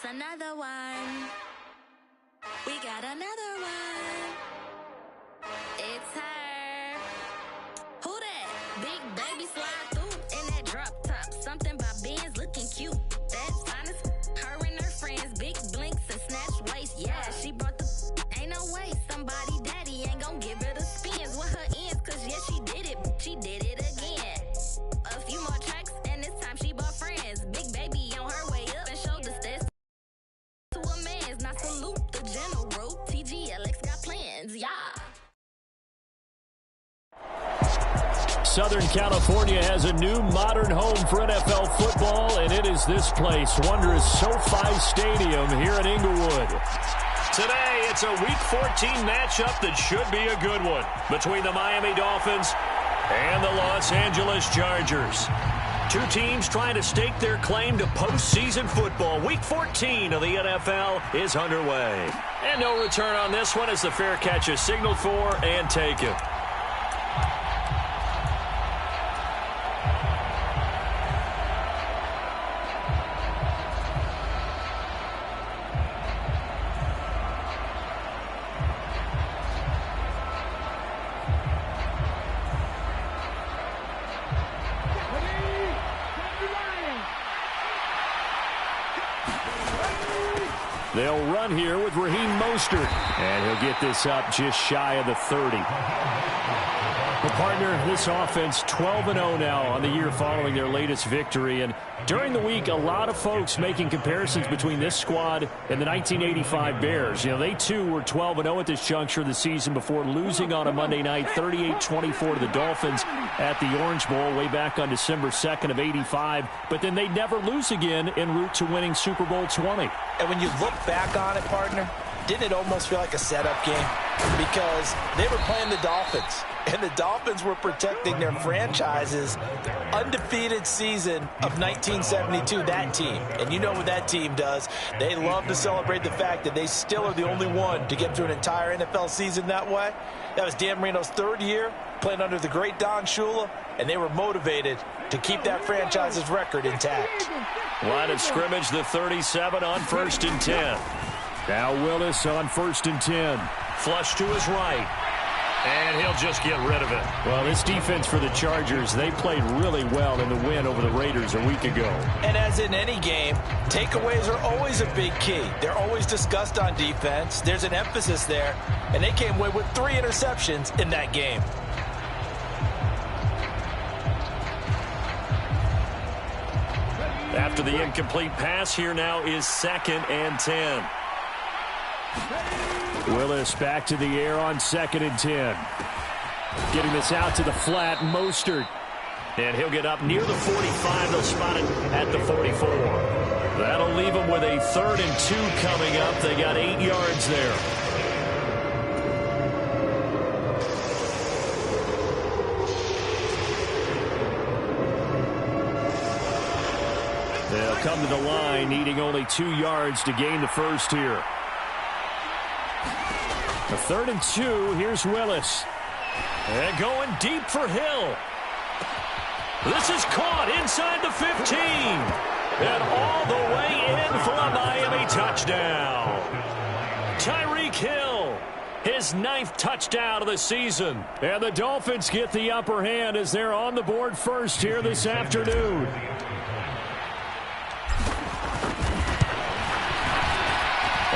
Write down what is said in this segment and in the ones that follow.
another one. We got another one. It's her. Who that? Big baby slide through in that drop top. Something by Benz looking cute. That's honest. Her and her friends, big blinks and snatch waist. Yeah, she brought the. Ain't no way somebody daddy ain't gon' give her the spins with her ends. Cause yeah, she did it. She did it again. A few more tracks and this time she bought friends. Big baby on her way up and showed the steps to a man's. Not salute the general. TGLX got plans, yeah. Southern California has a new modern home for NFL football, and it is this place, wondrous SoFi Stadium here in Inglewood. Today, it's a Week 14 matchup that should be a good one between the Miami Dolphins and the Los Angeles Chargers. Two teams trying to stake their claim to postseason football. Week 14 of the NFL is underway. And no return on this one as the fair catch is signaled for and taken. They'll run here with Raheem Mostert, and he'll get this up just shy of the 30. Well, partner, this offense 12-0 now on the year following their latest victory. And during the week, a lot of folks making comparisons between this squad and the 1985 Bears. You know, they too were 12-0 at this juncture of the season before losing on a Monday night 38-24 to the Dolphins at the Orange Bowl way back on December 2nd of 85. But then they'd never lose again en route to winning Super Bowl 20. And when you look back on it, partner, didn't it almost feel like a setup game? Because they were playing the Dolphins, and the Dolphins were protecting their franchise's undefeated season of 1972, that team. And you know what that team does. They love to celebrate the fact that they still are the only one to get through an entire NFL season that way. That was Dan Marino's third year, playing under the great Don Shula, and they were motivated to keep that franchise's record intact. Line of scrimmage, the 37 on 1st and 10. Now Willis on 1st and 10. Flush to his right. And he'll just get rid of it. Well, this defense for the Chargers, they played really well in the win over the Raiders a week ago. And as in any game, takeaways are always a big key. They're always discussed on defense. There's an emphasis there. And they came away with 3 interceptions in that game. After the incomplete pass, here now is 2nd and 10. Willis back to the air on 2nd and 10. Getting this out to the flat, Mostert. And he'll get up near the 45. They'll spot it at the 44. That'll leave them with a 3rd and 2 coming up. They got 8 yards there. They'll come to the line, needing only 2 yards to gain the first here. A 3rd and 2, here's Willis. And going deep for Hill. This is caught inside the 15. And all the way in for a Miami touchdown. Tyreek Hill, his 9th touchdown of the season. And the Dolphins get the upper hand as they're on the board first here this afternoon.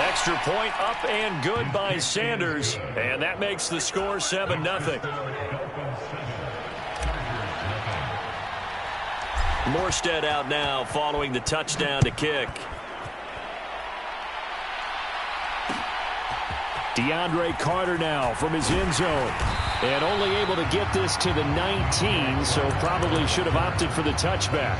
Extra point up and good by Sanders. And that makes the score 7-0. Morstead out now following the touchdown to kick. DeAndre Carter now from his end zone. And only able to get this to the 19, so probably should have opted for the touchback.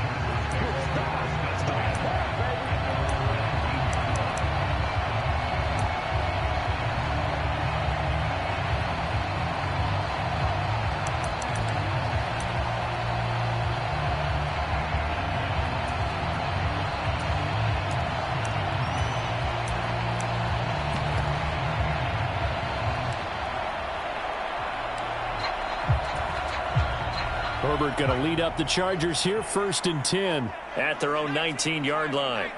Herbert going to lead up the Chargers here, 1st and 10. At their own 19-yard line.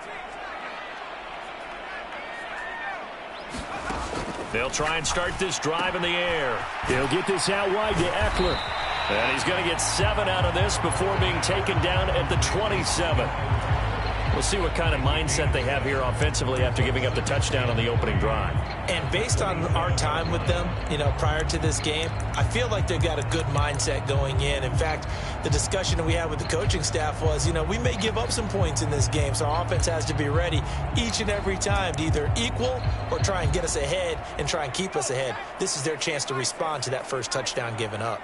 They'll try and start this drive in the air. He'll get this out wide to Eckler. And he's going to get 7 out of this before being taken down at the 27. We'll see what kind of mindset they have here offensively after giving up the touchdown on the opening drive. And based on our time with them, prior to this game, I feel like they've got a good mindset going in. In fact, the discussion that we had with the coaching staff was, we may give up some points in this game, so our offense has to be ready each and every time to either equal or try and get us ahead and try and keep us ahead. This is their chance to respond to that first touchdown given up.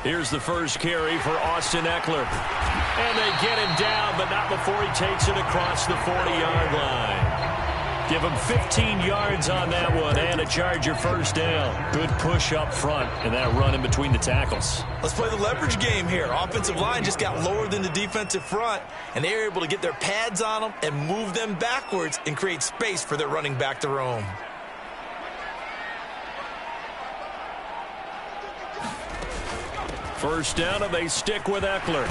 Here's the first carry for Austin Eckler. And they get him down, but not before he takes it across the 40-yard line. Give him 15 yards on that one and a Charger first down. Good push up front and that run in between the tackles. Let's play the leverage game here. Offensive line just got lower than the defensive front, and they were able to get their pads on them and move them backwards and create space for their running back to roam. First down, and they stick with Eckler.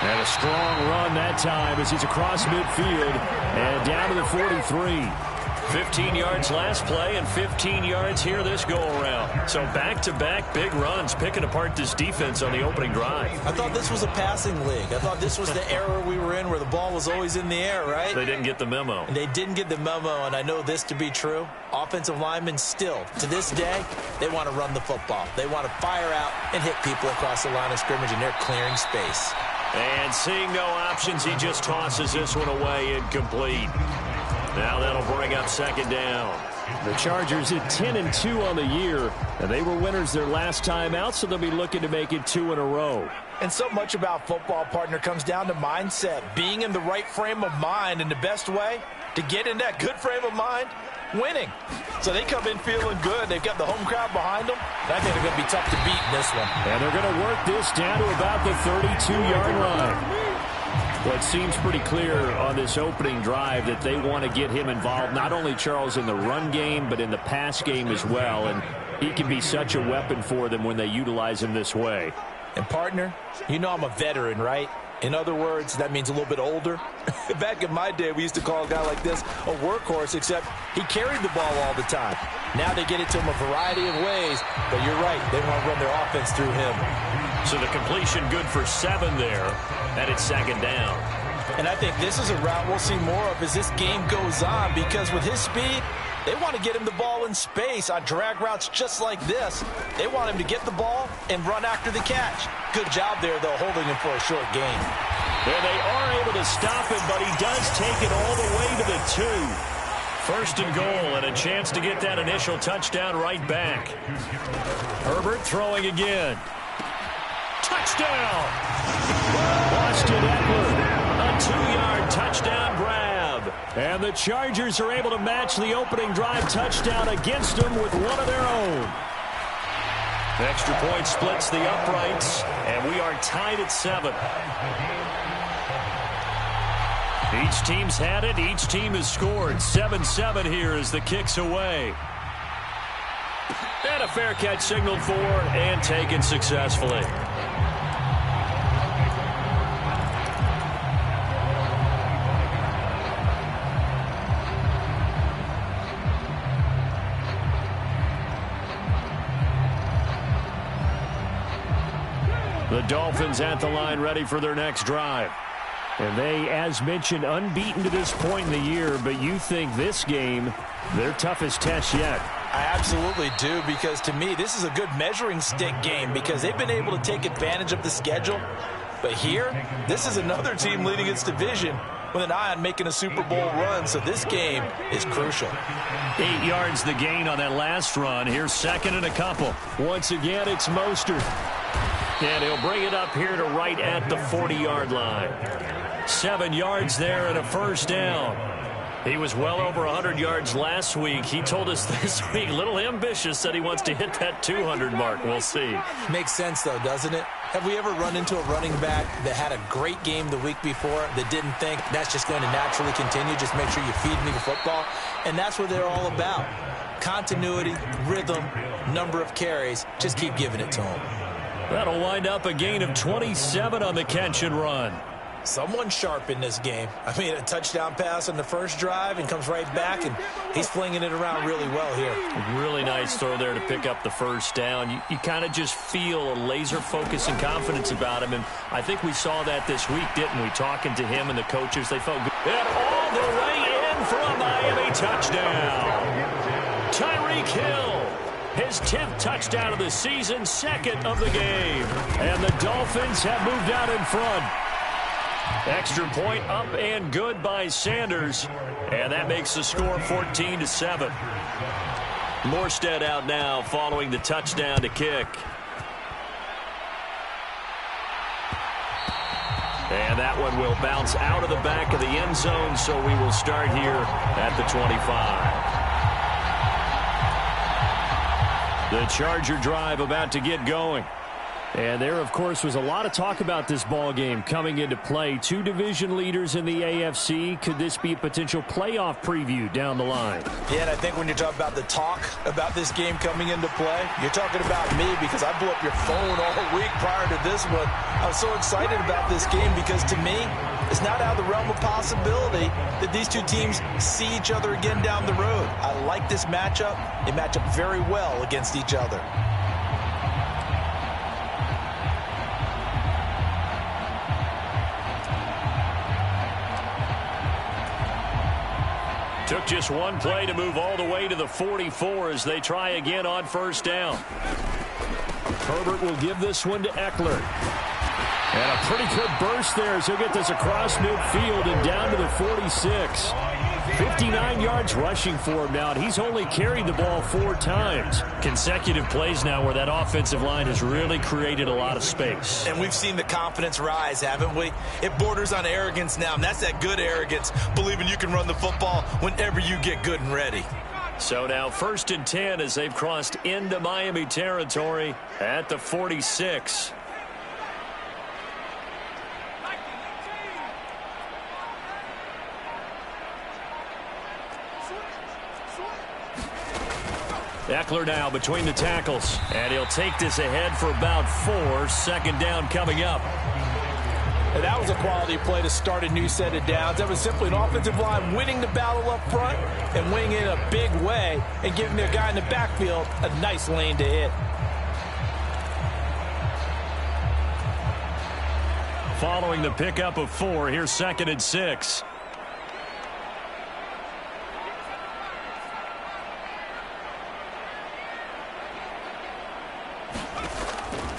And a strong run that time as he's across midfield and down to the 43. 15 yards last play and 15 yards here this go-around. So back-to-back big runs, picking apart this defense on the opening drive. I thought this was a passing league. I thought this was the era we were in where the ball was always in the air, right? They didn't get the memo. And they didn't get the memo, and I know this to be true. Offensive linemen still, to this day, they want to run the football. They want to fire out and hit people across the line of scrimmage, and they're clearing space. And seeing no options, he just tosses this one away incomplete. Now that'll bring up second down. The Chargers at 10-2 on the year, and they were winners their last time out, so they'll be looking to make it 2 in a row. And so much about football, partner, comes down to mindset, being in the right frame of mind, and the best way to get in that good frame of mind, winning. So they come in feeling good. They've got the home crowd behind them. I think they're going to be tough to beat in this one. And they're going to work this down to about the 32-yard line. Well, it seems pretty clear on this opening drive that they want to get him involved, not only, Charles, in the run game, but in the pass game as well. And he can be such a weapon for them when they utilize him this way. And, partner, I'm a veteran, right? In other words, that means a little bit older. Back in my day, we used to call a guy like this a workhorse, except he carried the ball all the time. Now they get it to him a variety of ways, but you're right, they want to run their offense through him. So the completion good for 7 there, and it's second down. And I think this is a route we'll see more of as this game goes on, because with his speed, they want to get him the ball in space on drag routes just like this. They want him to get the ball and run after the catch. Good job there, though, holding him for a short gain. And they are able to stop him, but he does take it all the way to the 2. First and goal, and a chance to get that initial touchdown right back. Herbert throwing again. Touchdown! Austin Eckler, a 2-yard touchdown grab. And the Chargers are able to match the opening drive touchdown against them with one of their own. Extra point splits the uprights, and we are tied at 7. Each team's had it. Each team has scored. 7-7 here as the kick's away. And a fair catch signaled for and taken successfully. The Dolphins at the line, ready for their next drive. And they, as mentioned, unbeaten to this point in the year, but you think this game, their toughest test yet. I absolutely do, because to me, this is a good measuring stick game because they've been able to take advantage of the schedule. But here, this is another team leading its division with an eye on making a Super Bowl run, so this game is crucial. 8 yards the gain on that last run. Here's second and a couple. Once again, it's Mostert. And he'll bring it up here to right at the 40-yard line. 7 yards there and a first down. He was well over 100 yards last week. He told us this week, a little ambitious, said he wants to hit that 200 mark. We'll see. Makes sense, though, doesn't it? Have we ever run into a running back that had a great game the week before that didn't think that's just going to naturally continue? Just make sure you feed me the football. And that's what they're all about. Continuity, rhythm, number of carries. Just keep giving it to them. That'll wind up a gain of 27 on the catch and run. Someone's sharp in this game. I mean, a touchdown pass on the first drive and comes right back, and he's flinging it around really well here. Really nice throw there to pick up the first down. You kind of just feel a laser focus and confidence about him, and I think we saw that this week, didn't we? Talking to him and the coaches, they felt good. And all the way in for a Miami touchdown. Tyreek Hill, his 10th touchdown of the season, 2nd of the game. And the Dolphins have moved out in front. Extra point up and good by Sanders. And that makes the score 14-7. Morstead out now following the touchdown to kick. And that one will bounce out of the back of the end zone, so we will start here at the 25. The Charger drive about to get going. And there, of course, was a lot of talk about this ball game coming into play. 2 division leaders in the AFC. Could this be a potential playoff preview down the line? Yeah, and I think when you're talking about the talk about this game coming into play, you're talking about me because I blew up your phone all week prior to this one. I was so excited about this game because, to me, it's not out of the realm of possibility that these two teams see each other again down the road. I like this matchup. They match up very well against each other. Took just one play to move all the way to the 44 as they try again on first down. Herbert will give this one to Eckler. And a pretty good burst there as he'll get this across midfield and down to the 46. 59 yards rushing for him now, and he's only carried the ball 4 times. Consecutive plays now where that offensive line has really created a lot of space. And we've seen the confidence rise, haven't we? It borders on arrogance now, and that's that good arrogance, believing you can run the football whenever you get good and ready. So now 1st and 10 as they've crossed into Miami territory at the 46. Eckler now between the tackles, and he'll take this ahead for about 4. 2nd down coming up. And that was a quality play to start a new set of downs. That was simply an offensive line winning the battle up front and winning it in a big way and giving their guy in the backfield a nice lane to hit. Following the pickup of 4, here's 2nd and 6.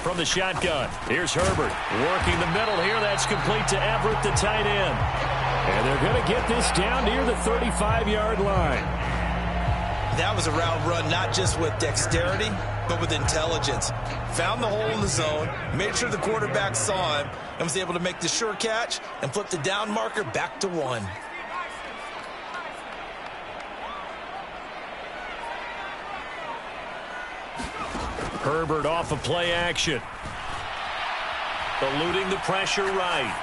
From the shotgun, here's Herbert working the middle here. That's complete to Everett, the tight end. And they're going to get this down near the 35-yard line. That was a route run not just with dexterity, but with intelligence. Found the hole in the zone, made sure the quarterback saw him, and was able to make the sure catch and flip the down marker back to 1. Herbert off of play action. Eluding the pressure right.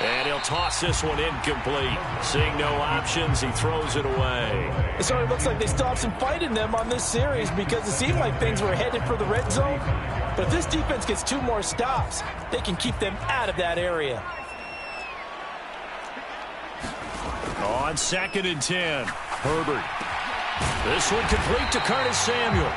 And he'll toss this one incomplete. Seeing no options, he throws it away. So it looks like they still have some fight in them on this series because it seemed like things were headed for the red zone. But if this defense gets 2 more stops, they can keep them out of that area. On 2nd and 10, Herbert. This one complete to Curtis Samuel.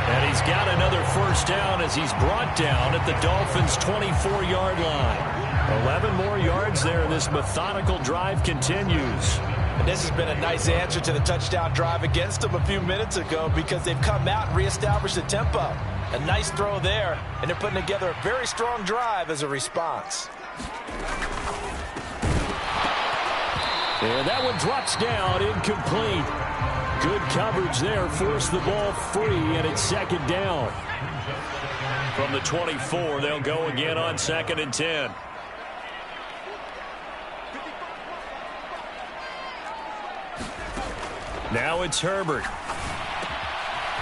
And he's got another 1st down as he's brought down at the Dolphins' 24-yard line. 11 more yards there, and this methodical drive continues. And this has been a nice answer to the touchdown drive against them a few minutes ago because they've come out and reestablished the tempo. A nice throw there, and they're putting together a very strong drive as a response. And that one drops down, incomplete. Good coverage there, forced the ball free, and it's 2nd down. From the 24, they'll go again on 2nd and 10. Now it's Herbert.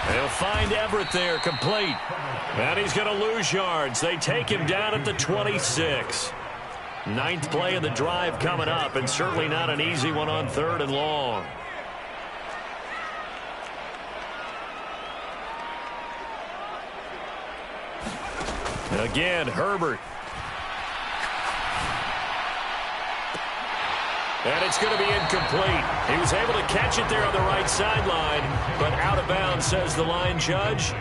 They'll find Everett there, complete. And he's going to lose yards. They take him down at the 26. 9th play of the drive coming up, and certainly not an easy one on 3rd and long. And again, Herbert. And it's going to be incomplete. He was able to catch it there on the right sideline, but out of bounds, says the line judge.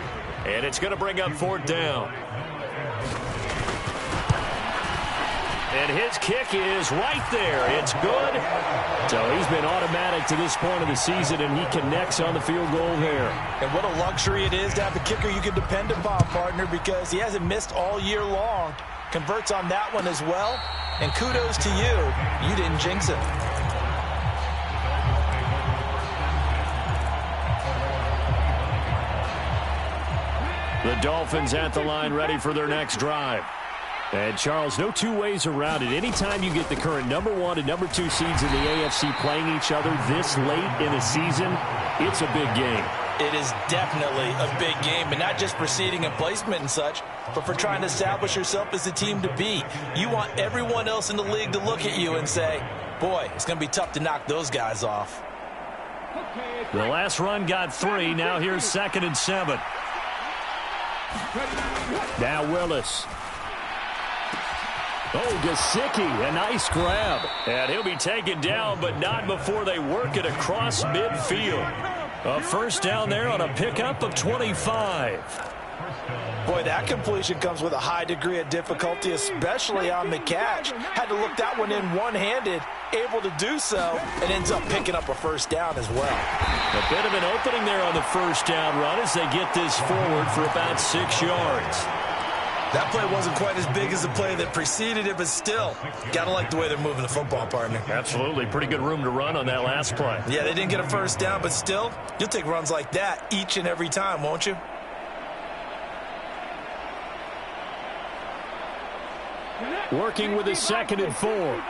And it's going to bring up 4th down. And his kick is right there. It's good. So he's been automatic to this point of the season, and he connects on the field goal there. And what a luxury it is to have a kicker you can depend upon, partner, because he hasn't missed all year long. Converts on that one as well. And kudos to you. You didn't jinx it. The Dolphins at the line ready for their next drive. And, Charles, no two ways around it. Anytime you get the current number 1 and number 2 seeds in the AFC playing each other this late in a season, it's a big game. It is definitely a big game, and not just for seeding and placement and such, but for trying to establish yourself as the team to beat. You want everyone else in the league to look at you and say, boy, it's going to be tough to knock those guys off. The last run got 3. Now here's 2nd and 7. Now Willis. Oh, Gesicki, a nice grab. And he'll be taken down, but not before they work it across midfield. A first down there on a pickup of 25. Boy, that completion comes with a high degree of difficulty, especially on the catch. Had to look that one in one-handed, able to do so, and ends up picking up a first down as well. A bit of an opening there on the first down run as they get this forward for about 6 yards. That play wasn't quite as big as the play that preceded it, but still, got to like the way they're moving the football, partner. Absolutely. Pretty good room to run on that last play. Yeah, they didn't get a first down, but still, you'll take runs like that each and every time, won't you? Working with a 2nd and 4.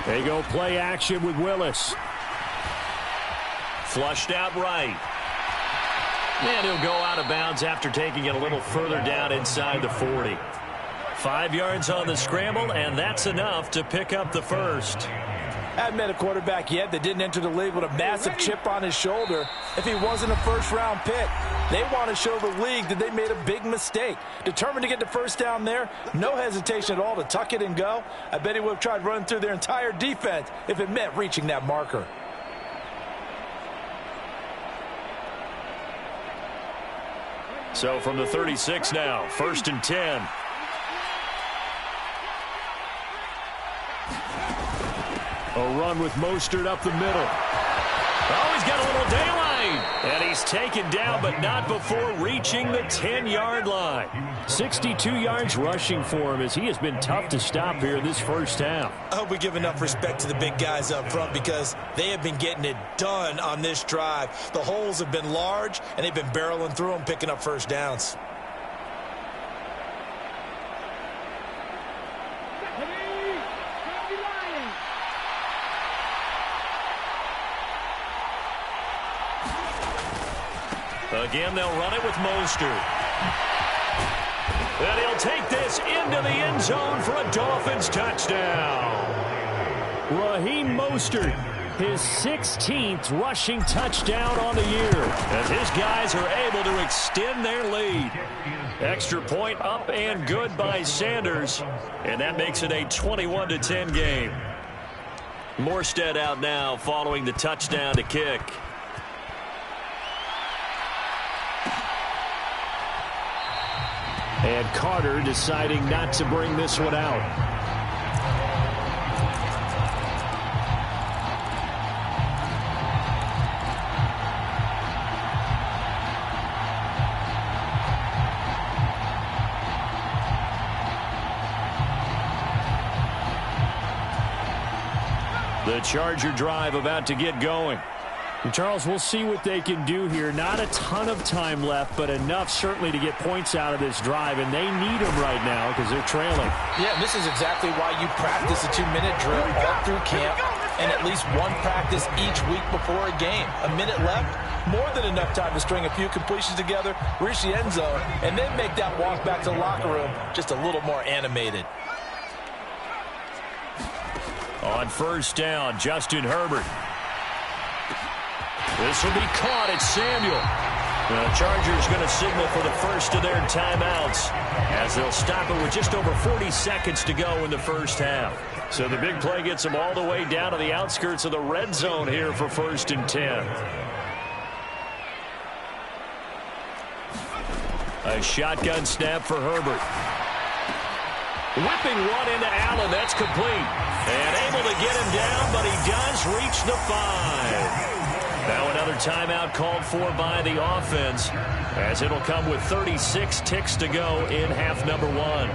They go play action with Willis. Flushed out right. And he'll go out of bounds after taking it a little further down inside the 40. 5 yards on the scramble, and that's enough to pick up the first. Hadn't met a quarterback yet that didn't enter the league with a massive chip on his shoulder if he wasn't a first-round pick. They want to show the league that they made a big mistake. Determined to get the first down there, no hesitation at all to tuck it and go. I bet he would have tried running through their entire defense if it meant reaching that marker. So from the 36 now, 1st and 10. A run with Mostert up the middle. Oh, he's got a little daylight. And he's taken down, but not before reaching the 10-yard line. 62 yards rushing for him as he has been tough to stop here this first half. I hope we give enough respect to the big guys up front because they have been getting it done on this drive. The holes have been large, and they've been barreling through them, picking up first downs. Again, they'll run it with Mostert. And he'll take this into the end zone for a Dolphins touchdown. Raheem Mostert, his 16th rushing touchdown on the year. As his guys are able to extend their lead. Extra point up and good by Sanders. And that makes it a 21-10 game. Morstead out now following the touchdown to kick. And Carter deciding not to bring this one out. The Charger drive about to get going. And Charles, we'll see what they can do here. Not a ton of time left, but enough certainly to get points out of this drive, and they need them right now because they're trailing. Yeah, this is exactly why you practice a 2-minute drill all through camp and at least one practice each week before a game. A minute left, more than enough time to string a few completions together, reach the end zone, and then make that walk back to the locker room just a little more animated. On first down, Justin Herbert. This will be caught at Samuel. The Chargers going to signal for the first of their timeouts as they'll stop it with just over 40 seconds to go in the first half. So the big play gets them all the way down to the outskirts of the red zone here for 1st and 10. A shotgun snap for Herbert. Whipping one into Allen. That's complete. And able to get him down, but he does reach the 5. Now another timeout called for by the offense as it'll come with 36 ticks to go in half number 1.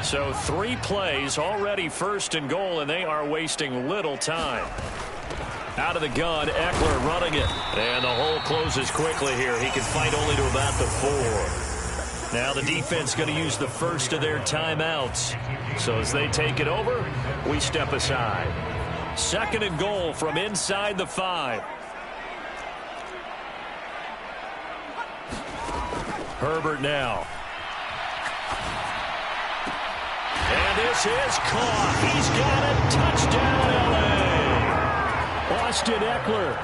So 3 plays already 1st and goal, and they are wasting little time. Out of the gun, Eckler running it. And the hole closes quickly here. He can fight only to about the 4. Now the defense going to use the first of their timeouts. So as they take it over, we step aside. 2nd and goal from inside the 5. Herbert now. And this is caught. He's got it. Touchdown, L.A. Austin Eckler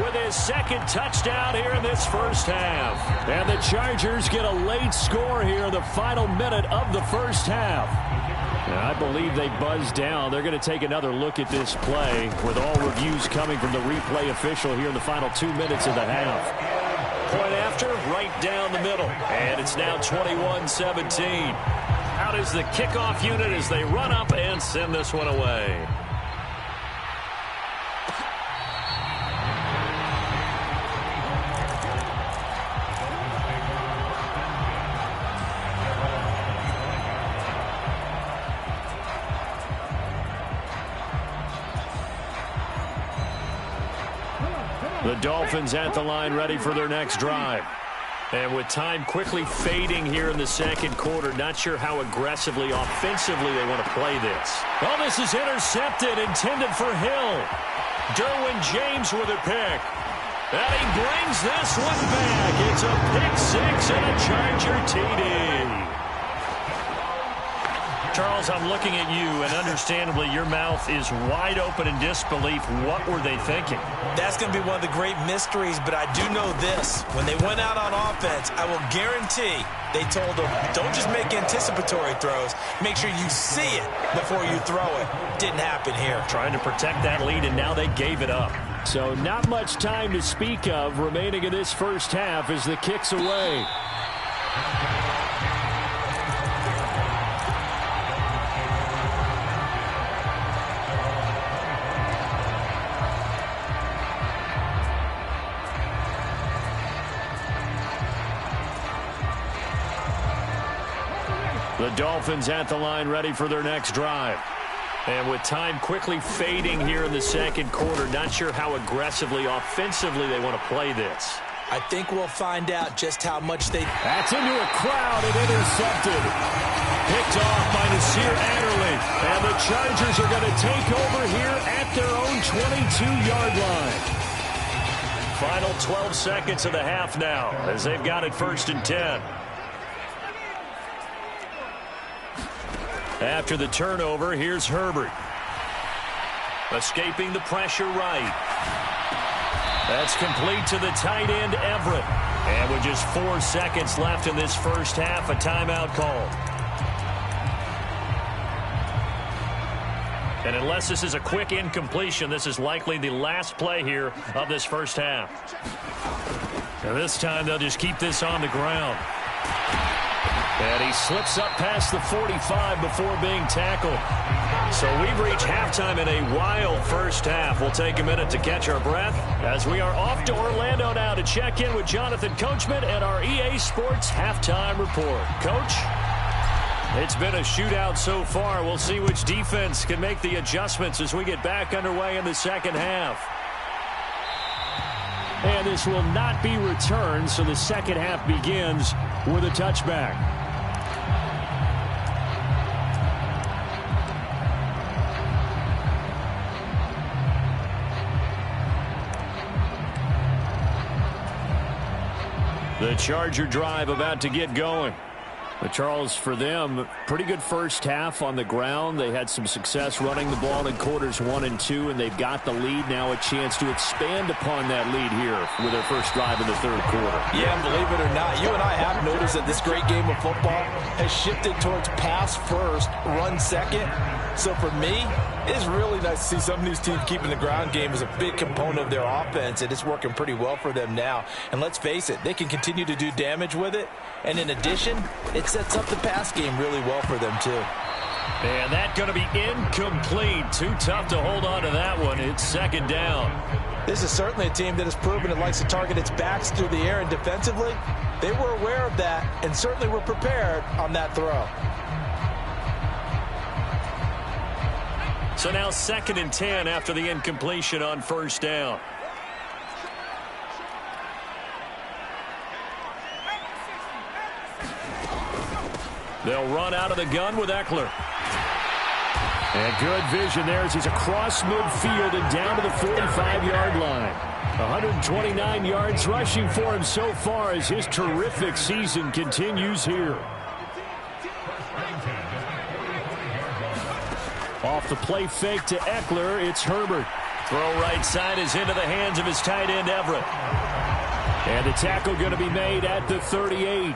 with his 2nd touchdown here in this first half. And the Chargers get a late score here in the final minute of the first half. And I believe they buzzed down. They're going to take another look at this play with all reviews coming from the replay official here in the final 2 minutes of the half. Point after, right down the middle. And it's now 21-17. Out is the kickoff unit as they run up and send this one away. The Dolphins at the line ready for their next drive. And with time quickly fading here in the 2nd quarter, not sure how aggressively, offensively they want to play this. Oh, this is intercepted, intended for Hill. Derwin James with a pick. And he brings this one back. It's a pick 6 and a Charger TD. Charles, I'm looking at you, and understandably, your mouth is wide open in disbelief. What were they thinking? That's going to be one of the great mysteries, but I do know this. When they went out on offense, I will guarantee they told them, don't just make anticipatory throws. Make sure you see it before you throw it. Didn't happen here. Trying to protect that lead, and now they gave it up. So not much time to speak of remaining in this first half as the kick's away. The Dolphins at the line ready for their next drive. And with time quickly fading here in the 2nd quarter, not sure how aggressively, offensively they want to play this. I think we'll find out just how much they... That's into a crowd and intercepted. Picked off by Nasir Adderley. And the Chargers are going to take over here at their own 22-yard line. Final 12 seconds of the half now as they've got it 1st and 10. After the turnover, here's Herbert. Escaping the pressure right. That's complete to the tight end, Everett. And with just 4 seconds left in this first half, a timeout call. And unless this is a quick incompletion, this is likely the last play here of this first half. And this time, they'll just keep this on the ground. And he slips up past the 45 before being tackled. So we've reached halftime in a wild first half. We'll take a minute to catch our breath as we are off to Orlando now to check in with Jonathan Coachman and our EA Sports Halftime Report. Coach, it's been a shootout so far. We'll see which defense can make the adjustments as we get back underway in the second half. And this will not be returned, so the second half begins with a touchback. The Charger drive about to get going. But Charles, for them, pretty good first half on the ground. They had some success running the ball in quarters 1 and 2, and they've got the lead. Now a chance to expand upon that lead here with their first drive in the third quarter. Yeah, and believe it or not, you and I have noticed that this great game of football has shifted towards pass first, run second. So for me, it's really nice to see some of these teams keeping the ground game as a big component of their offense, and it's working pretty well for them now. And let's face it, they can continue to do damage with it. And in addition, it sets up the pass game really well for them too. And that's going to be incomplete. Too tough to hold on to that one. It's second down. This is certainly a team that has proven it likes to target its backs through the air, and defensively, they were aware of that and certainly were prepared on that throw. So now 2nd and 10 after the incompletion on first down. They'll run out of the gun with Eckler. And good vision there as he's across midfield and down to the 45-yard line. 129 yards rushing for him so far as his terrific season continues here. Off the play fake to Eckler, it's Herbert. Throw right side is into the hands of his tight end, Everett. And the tackle going to be made at the 38.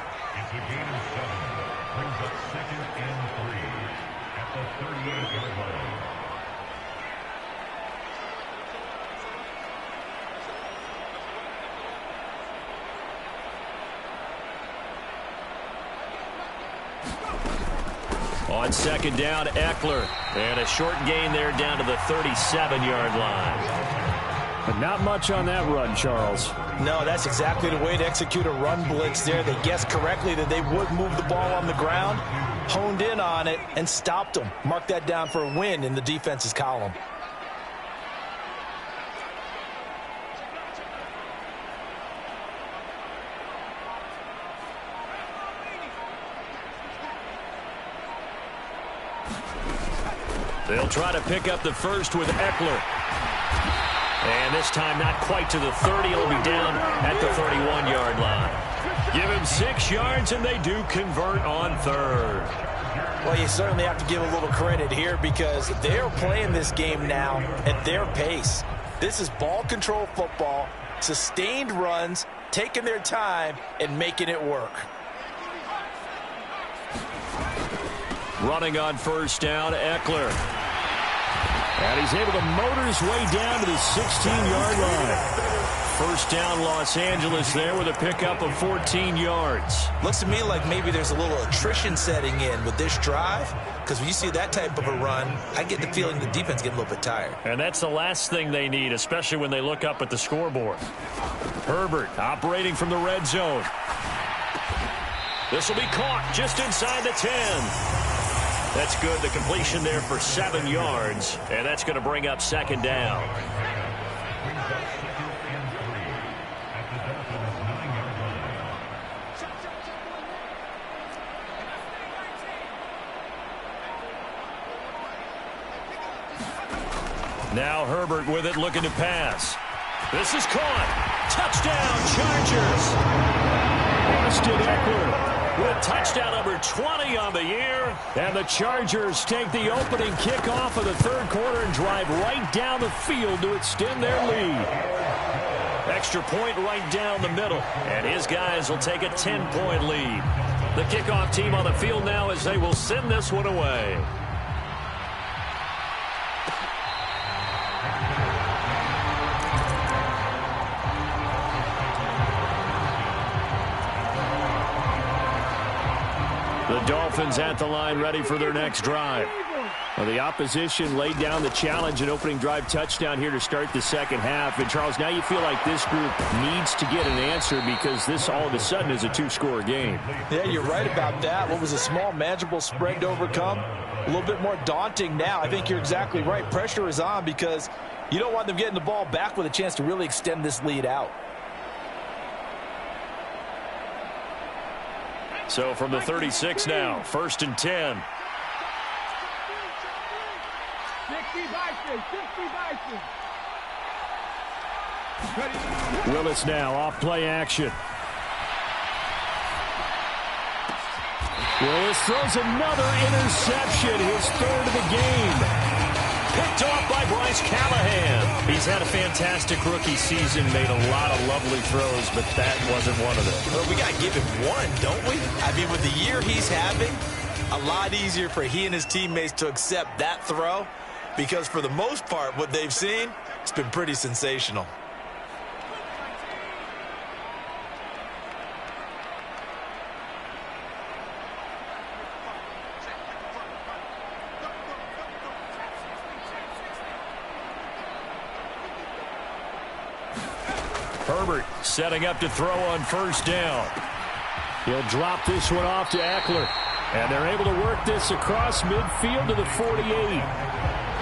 On second down, Eckler. And a short gain there down to the 37-yard line. But not much on that run, Charles. No, that's exactly the way to execute a run blitz there. They guessed correctly that they would move the ball on the ground, honed in on it, and stopped them. Mark that down for a win in the defense's column. They'll try to pick up the first with Eckler. And this time not quite to the 30. It'll be down at the 31-yard line. Give him 6 yards, and they do convert on third. Well, you certainly have to give a little credit here because they're playing this game now at their pace. This is ball control football, sustained runs, taking their time, and making it work. Running on first down, Eckler. And he's able to motor his way down to the 16-yard line. First down, Los Angeles there with a pickup of 14 yards. Looks to me like maybe there's a little attrition setting in with this drive, because when you see that type of a run, I get the feeling the defense getting a little bit tired. And that's the last thing they need, especially when they look up at the scoreboard. Herbert operating from the red zone. This will be caught just inside the 10. That's good. The completion there for 7 yards, and that's going to bring up second down. Now Herbert with it, looking to pass. This is caught. Touchdown, Chargers. Austin Eckler with touchdown number 20 on the year. And the Chargers take the opening kickoff of the third quarter and drive right down the field to extend their lead. Extra point right down the middle. And his guys will take a 10-point lead. The kickoff team on the field now as they will send this one away. The Dolphins at the line, ready for their next drive. Well, the opposition laid down the challenge and opening drive touchdown here to start the second half. And, Charles, now you feel like this group needs to get an answer because this all of a sudden is a two-score game. Yeah, you're right about that. What was a small, manageable spread to overcome? A little bit more daunting now. I think you're exactly right. Pressure is on because you don't want them getting the ball back with a chance to really extend this lead out. So from the 36 now, 1st and 10. Willis now off play action. Willis throws another interception, his third of the game. Picked off by Bryce Callahan. He's had a fantastic rookie season, made a lot of lovely throws, but that wasn't one of them. Well, we got to give him one, don't we? I mean, with the year he's having, a lot easier for he and his teammates to accept that throw, because for the most part, what they've seen, it's been pretty sensational. Herbert setting up to throw on first down. He'll drop this one off to Eckler. And they're able to work this across midfield to the 48.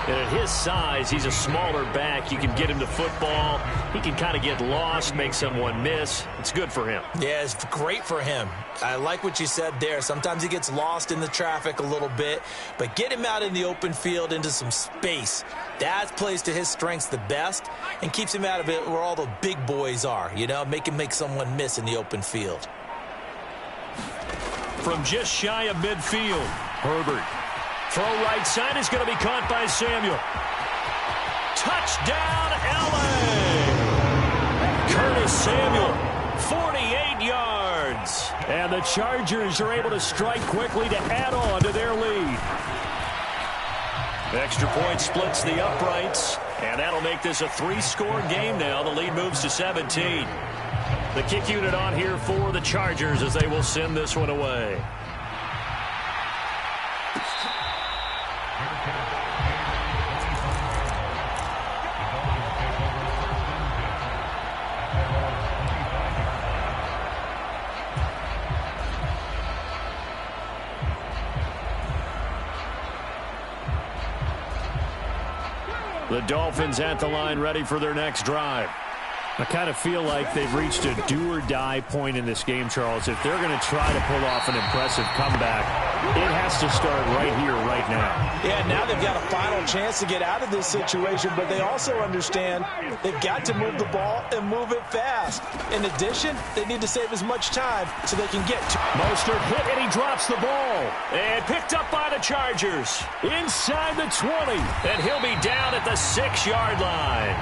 And at his size, he's a smaller back. You can get him to football. He can kind of get lost, make someone miss. It's good for him. Yeah, it's great for him. I like what you said there. Sometimes he gets lost in the traffic a little bit, but get him out in the open field into some space. That plays to his strengths the best and keeps him out of it where all the big boys are, you know, make him make someone miss in the open field. From just shy of midfield, Herbert. Throw right side is going to be caught by Samuel. Touchdown, L.A. Curtis Samuel, 48 yards. And the Chargers are able to strike quickly to add on to their lead. Extra point splits the uprights, and that'll make this a 3-score game now. The lead moves to 17. The kick unit on here for the Chargers as they will send this one away. The Dolphins at the line ready for their next drive. I kind of feel like they've reached a do-or-die point in this game, Charles. If they're going to try to pull off an impressive comeback, it has to start right here, right now. Yeah, now they've got a final chance to get out of this situation, but they also understand they've got to move the ball and move it fast. In addition, they need to save as much time so they can get to Mostert hit, and he drops the ball. And picked up by the Chargers. Inside the 20. And he'll be down at the 6-yard line.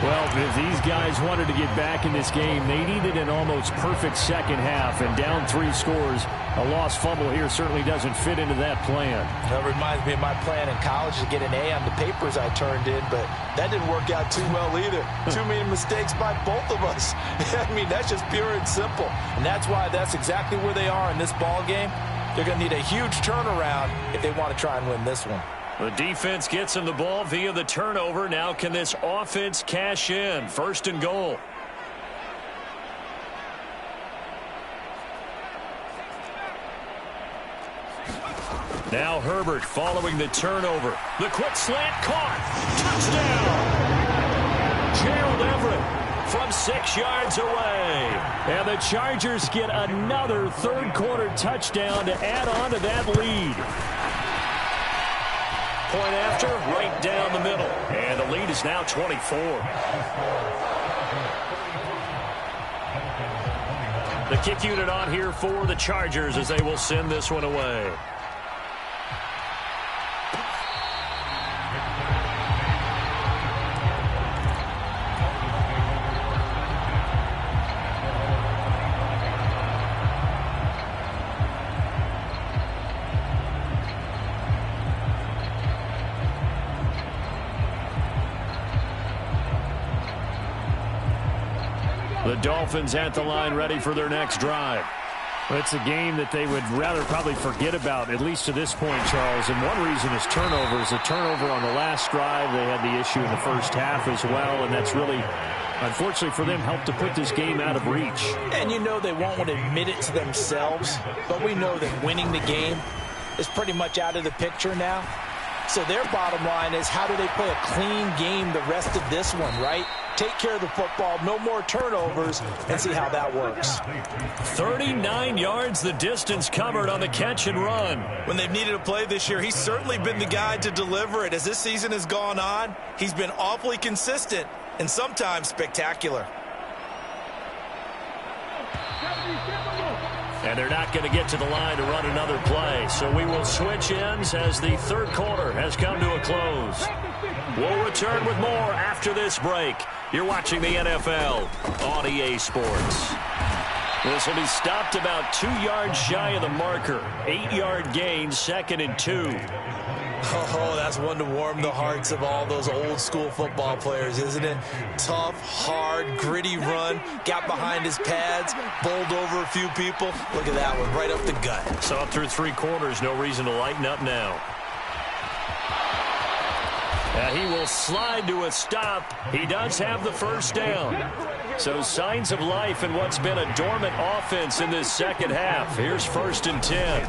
Well, if these guys wanted to get back in this game, they needed an almost perfect second half, and down 3 scores. A lost fumble here certainly doesn't fit into that plan. That reminds me of my plan in college to get an A on the papers I turned in, but that didn't work out too well either. Too many mistakes by both of us. I mean, that's just pure and simple. And that's why that's exactly where they are in this ball game. They're going to need a huge turnaround if they want to try and win this one. The defense gets him the ball via the turnover. Now can this offense cash in? 1st and goal. Now Herbert following the turnover. The quick slant caught. Touchdown! Gerald Everett from 6 yards away. And the Chargers get another third-quarter touchdown to add on to that lead. Point after, right down the middle. And the lead is now 24. The kick unit on here for the Chargers as they will send this one away. The Dolphins at the line ready for their next drive. Well, it's a game that they would rather probably forget about, at least to this point, Charles. And one reason is turnovers. A turnover on the last drive. They had the issue in the first half as well, and that's really, unfortunately for them, helped to put this game out of reach. And you know they won't want to admit it to themselves, but we know that winning the game is pretty much out of the picture now. So their bottom line is, how do they play a clean game the rest of this one, right? Take care of the football, no more turnovers, and see how that works. 39 yards the distance covered on the catch and run. When they've needed a play this year, he's certainly been the guy to deliver it. As this season has gone on, he's been awfully consistent and sometimes spectacular. And they're not going to get to the line to run another play. So we will switch ends as the third quarter has come to a close. We'll return with more after this break. You're watching the NFL on EA Sports. This will be stopped about 2 yards shy of the marker. 8-yard gain, 2nd and 2. Oh, that's one to warm the hearts of all those old-school football players, isn't it? Tough, hard, gritty run. Got behind his pads, bowled over a few people. Look at that one, right up the gut. So through 3 quarters, no reason to lighten up now. He will slide to a stop. He does have the first down. So signs of life in what's been a dormant offense in this second half. Here's 1st and 10.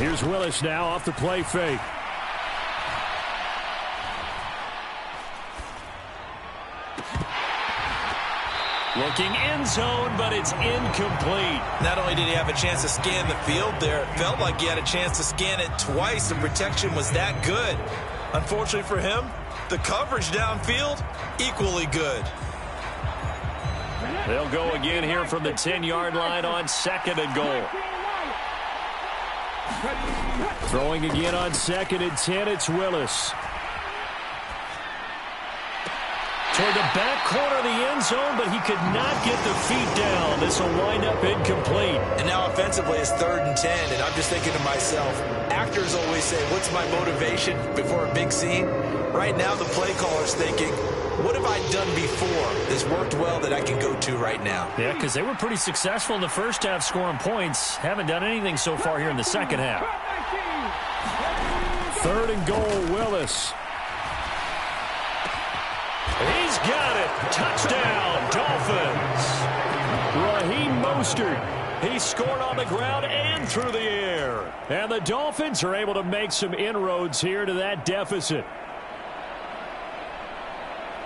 Here's Willis now off the play fake. Looking end zone, but it's incomplete. Not only did he have a chance to scan the field there, it felt like he had a chance to scan it twice. The protection was that good. Unfortunately for him, the coverage downfield, equally good. They'll go again here from the 10-yard line on 2nd and goal. Throwing again on 2nd and 10, it's Willis. Toward the back corner of the end zone, but he could not get the feet down. This will wind up incomplete. And now offensively it's 3rd and 10, and I'm just thinking to myself, actors always say, what's my motivation before a big scene? Right now the play caller's thinking, what have I done before that's worked well that I can go to right now? Yeah, because they were pretty successful in the first half scoring points. Haven't done anything so far here in the second half. 3rd and goal, Willis. He's got it. Touchdown, Dolphins. Raheem Mostert. He scored on the ground and through the air. And the Dolphins are able to make some inroads here to that deficit.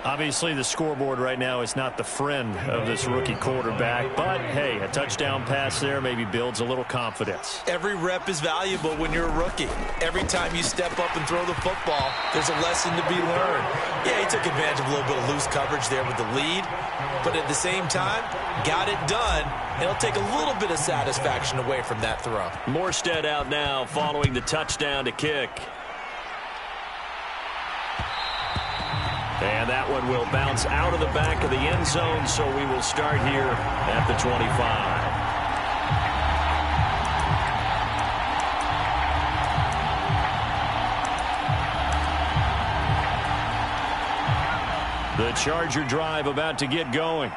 Obviously, the scoreboard right now is not the friend of this rookie quarterback. But, hey, a touchdown pass there maybe builds a little confidence. Every rep is valuable when you're a rookie. Every time you step up and throw the football, there's a lesson to be learned. Yeah, he took advantage of a little bit of loose coverage there with the lead. But at the same time, got it done. And it'll take a little bit of satisfaction away from that throw. Morstead out now following the touchdown to kick. And that one will bounce out of the back of the end zone, so we will start here at the 25. The Charger drive about to get going.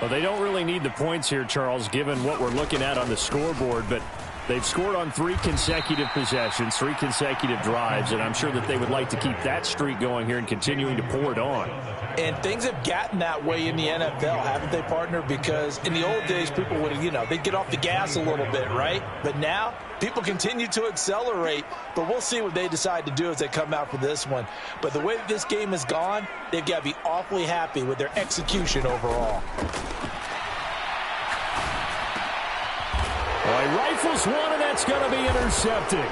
Well, they don't really need the points here, Charles, given what we're looking at on the scoreboard, but they've scored on 3 consecutive possessions, 3 consecutive drives, and I'm sure that they would like to keep that streak going here and continuing to pour it on. And things have gotten that way in the NFL, haven't they, partner? Because in the old days, people would, they'd get off the gas a little bit, right? But now, people continue to accelerate, but we'll see what they decide to do as they come out for this one. But the way that this game has gone, they've got to be awfully happy with their execution overall. Well, he rifles one, and that's going to be intercepted.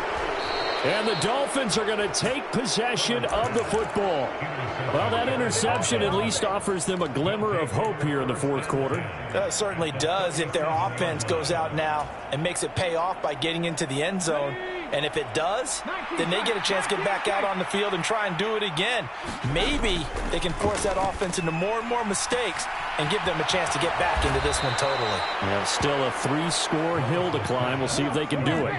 And the Dolphins are going to take possession of the football. Well, that interception at least offers them a glimmer of hope here in the fourth quarter. It certainly does if their offense goes out now and makes it pay off by getting into the end zone. And if it does, then they get a chance to get back out on the field and try and do it again. Maybe they can force that offense into more and more mistakes and give them a chance to get back into this one totally. Yeah, still a 3-score hill to climb. We'll see if they can do it.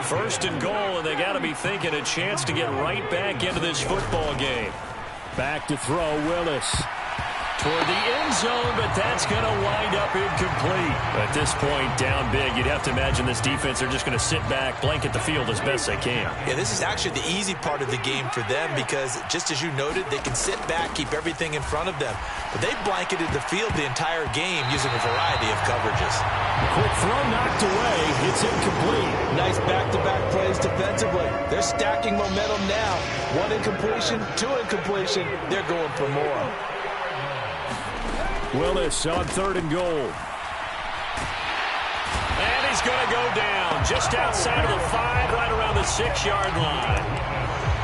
1st and goal, and they got to be thinking a chance to get right back into this football game. Back to throw, Willis. Toward the end zone, but that's going to wind up incomplete. At this point, down big, you'd have to imagine this defense are just going to sit back, blanket the field as best they can. Yeah, this is actually the easy part of the game for them because, just as you noted, they can sit back, keep everything in front of them. But they've blanketed the field the entire game using a variety of coverages. A quick throw knocked away. It's incomplete. Nice back-to-back plays defensively. They're stacking momentum now. 1 incompletion, 2 incompletion. They're going for more. Willis on 3rd and goal. And he's going to go down just outside of the 5, right around the 6-yard line.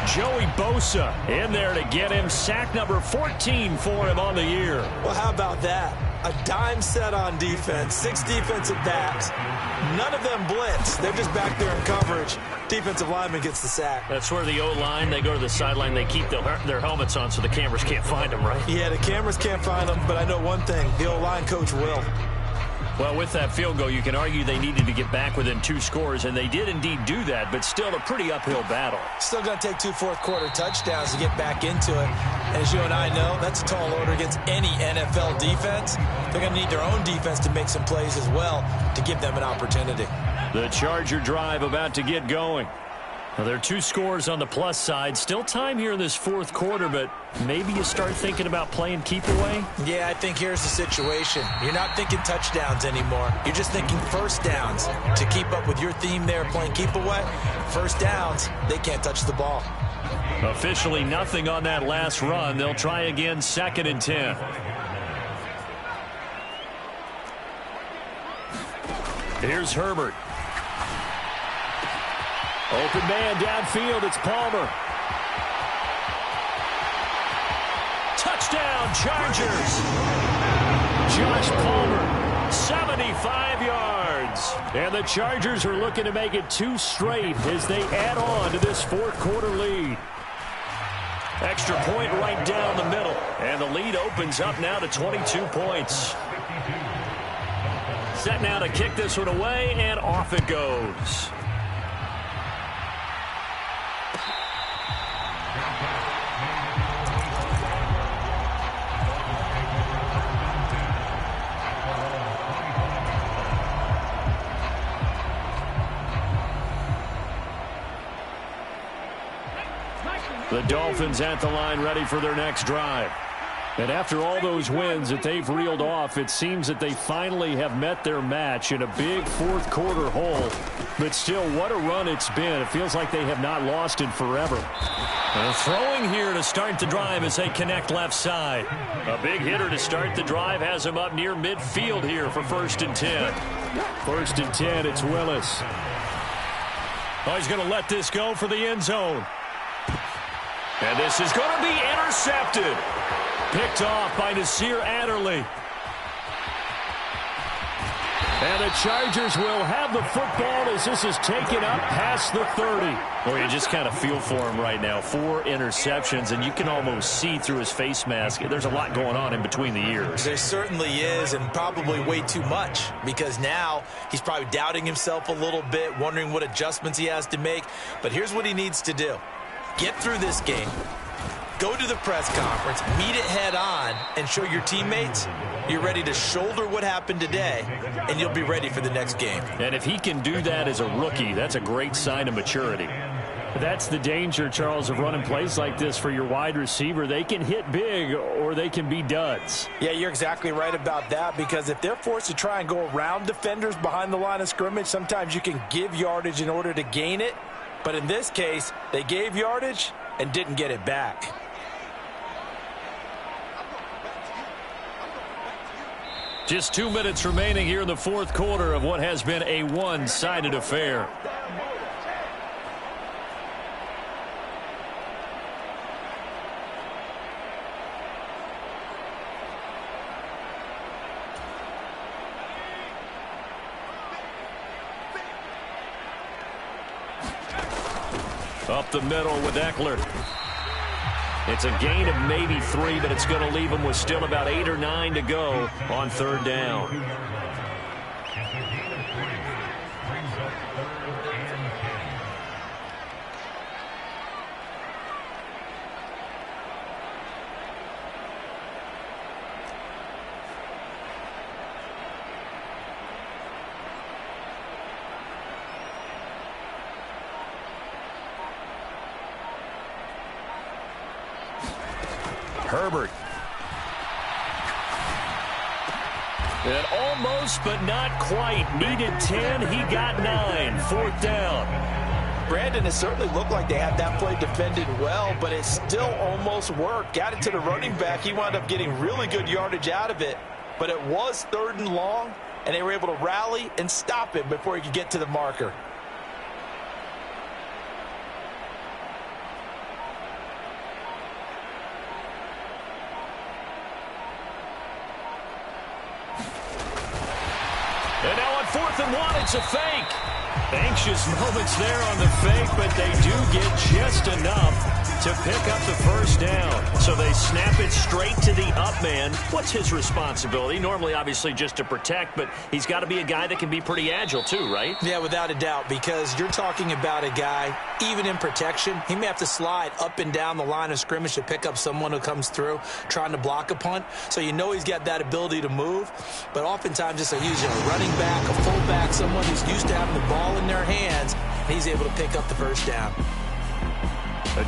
Joey Bosa in there to get him. Sack number 14 for him on the year. Well, how about that? a dime set on defense, 6 defensive backs. None of them blitz. They're just back there in coverage. Defensive lineman gets the sack. That's where the O-line, they go to the sideline, they keep their helmets on so the cameras can't find them, right? Yeah, the cameras can't find them, but I know one thing. The O-line coach will. Well, with that field goal, you can argue they needed to get back within 2 scores, and they did indeed do that, but still a pretty uphill battle. Still going to take 2 fourth-quarter touchdowns to get back into it. And as you and I know, that's a tall order against any NFL defense. They're going to need their own defense to make some plays as well to give them an opportunity. The Charger drive about to get going. Well, there are 2 scores on the plus side. Still time here in this 4th quarter, but maybe you start thinking about playing keep away? Yeah, I think here's the situation. You're not thinking touchdowns anymore. You're just thinking first downs. To keep up with your theme there, playing keep away, first downs, they can't touch the ball. Officially nothing on that last run. They'll try again, 2nd and 10. Here's Herbert. Open man downfield, it's Palmer. Touchdown, Chargers. Josh Palmer, 75 yards. And the Chargers are looking to make it 2 straight as they add on to this 4th quarter lead. Extra point right down the middle. And the lead opens up now to 22 points. Set now to kick this one away, and off it goes. The Dolphins at the line ready for their next drive. And after all those wins that they've reeled off, it seems that they finally have met their match in a big 4th quarter hole. But still, what a run it's been. It feels like they have not lost in forever. Throwing here to start the drive as they connect left side. A big hitter to start the drive has him up near midfield here for 1st and 10. 1st and 10, it's Willis. Oh, he's going to let this go for the end zone. And this is going to be intercepted. Picked off by Nasir Adderley. And the Chargers will have the football as this is taken up past the 30. Well, you just kind of feel for him right now. 4 interceptions, and you can almost see through his face mask. There's a lot going on in between the ears. There certainly is, and probably way too much, because now he's probably doubting himself a little bit, wondering what adjustments he has to make. But here's what he needs to do. Get through this game. Go to the press conference, meet it head on, and show your teammates you're ready to shoulder what happened today, and you'll be ready for the next game. And if he can do that as a rookie, that's a great sign of maturity. That's the danger, Charles, of running plays like this for your wide receiver. They can hit big or they can be duds. Yeah, you're exactly right about that, because if they're forced to try and go around defenders behind the line of scrimmage, sometimes you can give yardage in order to gain it. But in this case, they gave yardage and didn't get it back. Just 2 minutes remaining here in the 4th quarter of what has been a one-sided affair. Up the middle with Eckler. It's a gain of maybe 3, but it's going to leave them with still about 8 or 9 to go on 3rd down. Herbert. And almost, but not quite. Needed 10. He got 9. 4th down. Brandon, it certainly looked like they had that play defended well, but it still almost worked. Got it to the running back. He wound up getting really good yardage out of it, but it was 3rd and long, and they were able to rally and stop him before he could get to the marker. it's a fake. Anxious moments there on the fake, but they do get just enough to pick up the first down. So they snap it straight to the up man. What's his responsibility? Normally, obviously, just to protect, but he's got to be a guy that can be pretty agile too, right? Yeah, without a doubt, because you're talking about a guy, even in protection, he may have to slide up and down the line of scrimmage to pick up someone who comes through trying to block a punt. So you know he's got that ability to move, but oftentimes just he's a running back, a fullback, someone who's used to having the ball in their hands, and he's able to pick up the first down.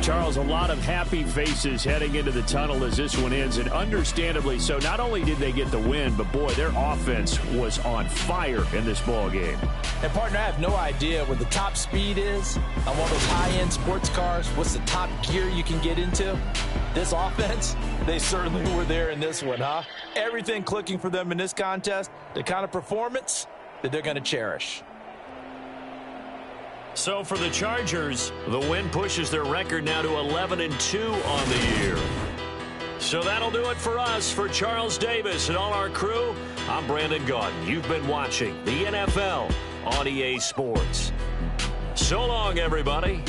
Charles, a lot of happy faces heading into the tunnel as this one ends, and understandably so. Not only did they get the win, but, boy, their offense was on fire in this ball game. And, partner, I have no idea where the top speed is on one of those high-end sports cars. What's the top gear you can get into? This offense, they certainly were there in this one, huh? Everything clicking for them in this contest, the kind of performance that they're going to cherish. So for the Chargers, the win pushes their record now to 11-2 on the year. So that'll do it for us. For Charles Davis and all our crew, I'm Brandon Gaudin. You've been watching the NFL on EA Sports. So long, everybody.